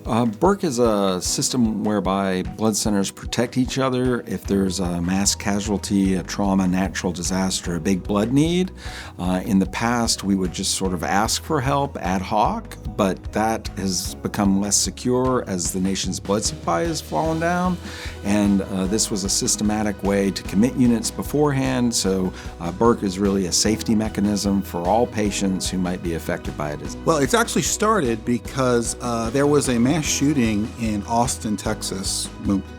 Burke is a system whereby blood centers protect each other if there's a mass casualty, a trauma, natural disaster, a big blood need. In the past, we would just sort of ask for help ad hoc, but that has become less secure as the nation's blood supply has fallen down. And this was a systematic way to commit units beforehand, so Burke is really a safety mechanism for all patients who might be affected by it. Well, it's actually started because there was a mass shooting in Austin, Texas,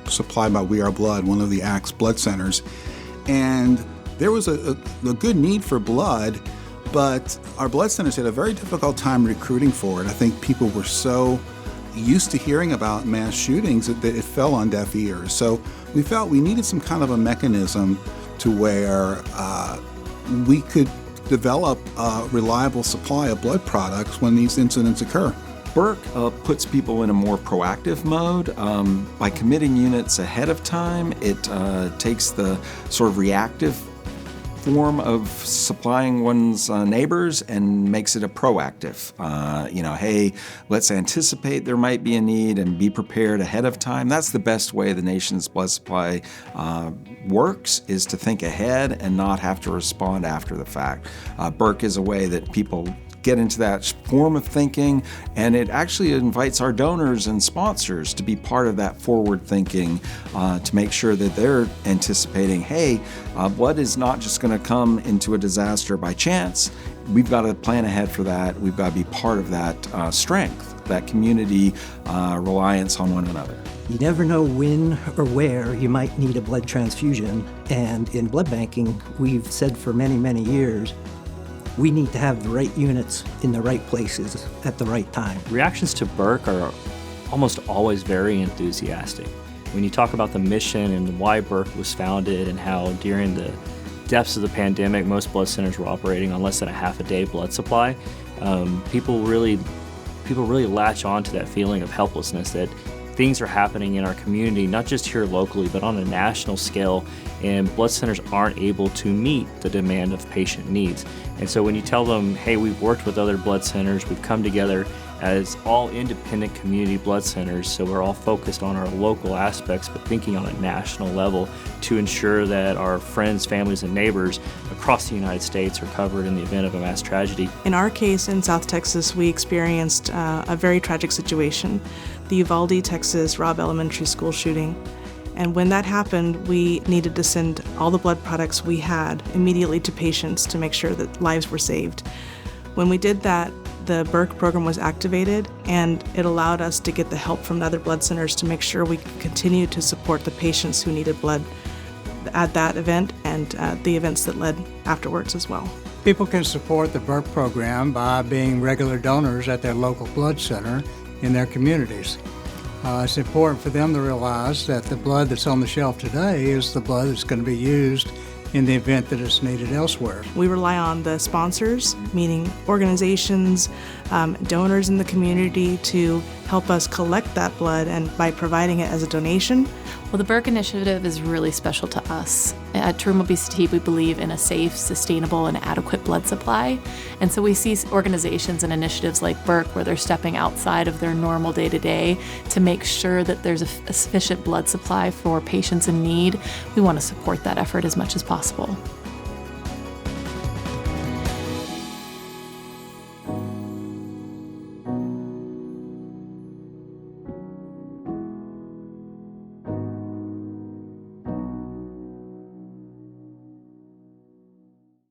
supplied by We Are Blood, one of the ACT's blood centers. And there was a good need for blood, but our blood centers had a very difficult time recruiting for it. I think people were so used to hearing about mass shootings that it fell on deaf ears. So we felt we needed some kind of a mechanism to where we could develop a reliable supply of blood products when these incidents occur. Burke puts people in a more proactive mode. By committing units ahead of time, it takes the sort of reactive form of supplying one's neighbors and makes it a proactive. Hey, let's anticipate there might be a need and be prepared ahead of time. That's the best way the nation's blood supply works, is to think ahead and not have to respond after the fact. Burke is a way that people get into that form of thinking, and it actually invites our donors and sponsors to be part of that forward thinking to make sure that they're anticipating, hey, blood is not just going to come into a disaster by chance. We've got to plan ahead for that. We've got to be part of that strength, that community reliance on one another. You never know when or where you might need a blood transfusion, and in blood banking, we've said for many, many years, we need to have the right units in the right places at the right time. Reactions to Burke are almost always very enthusiastic. When you talk about the mission and why Burke was founded and how during the depths of the pandemic, most blood centers were operating on less than a half a day blood supply, people really latch on to that feeling of helplessness that things are happening in our community, not just here locally, but on a national scale, and blood centers aren't able to meet the demand of patient needs. And so when you tell them, hey, we've worked with other blood centers, we've come together as all independent community blood centers, so we're all focused on our local aspects, but thinking on a national level to ensure that our friends, families, and neighbors across the United States are covered in the event of a mass tragedy. In our case in South Texas, we experienced a very tragic situation, the Uvalde, Texas Robb Elementary School shooting. And when that happened, we needed to send all the blood products we had immediately to patients to make sure that lives were saved. When we did that, the Burke program was activated, and it allowed us to get the help from the other blood centers to make sure we could continue to support the patients who needed blood at that event and the events that led afterwards as well. People can support the Burke program by being regular donors at their local blood center in their communities. It's important for them to realize that the blood that's on the shelf today is the blood that's going to be used in the event that it's needed elsewhere. We rely on the sponsors, meaning organizations, donors in the community, to help us collect that blood, and by providing it as a donation. Well, the Burke Initiative is really special to us. At Terumo BCT, we believe in a safe, sustainable, and adequate blood supply. And so we see organizations and initiatives like Burke where they're stepping outside of their normal day-to-day to make sure that there's a sufficient blood supply for patients in need. We want to support that effort as much as possible.